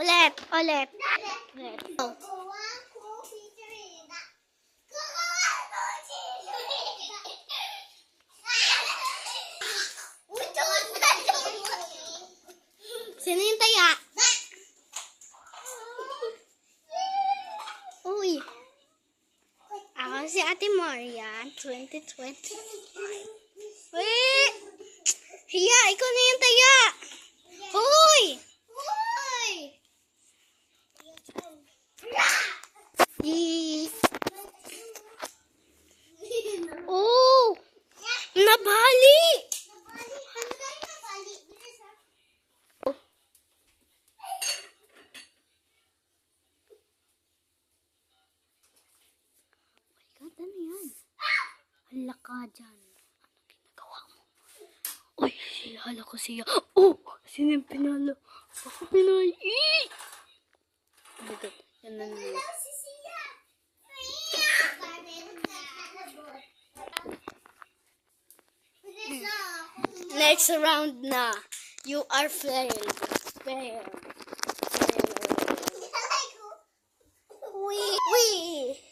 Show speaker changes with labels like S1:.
S1: Ulit. Ulit. Oh. Sino yung taya? Uy. Ako si Ate Maria, 2020. Uy! Hiya, ikaw na yung taya. Uy! Uy! Oh! Nabali! Ano yan? Hala ka dyan. Ano ginagawa mo? Uy, hala ko siya. Oh! Sino yung pinalo? Ako pinalo. Bigat. Yan na nila. Next round na. You are failed. Failed. Wee!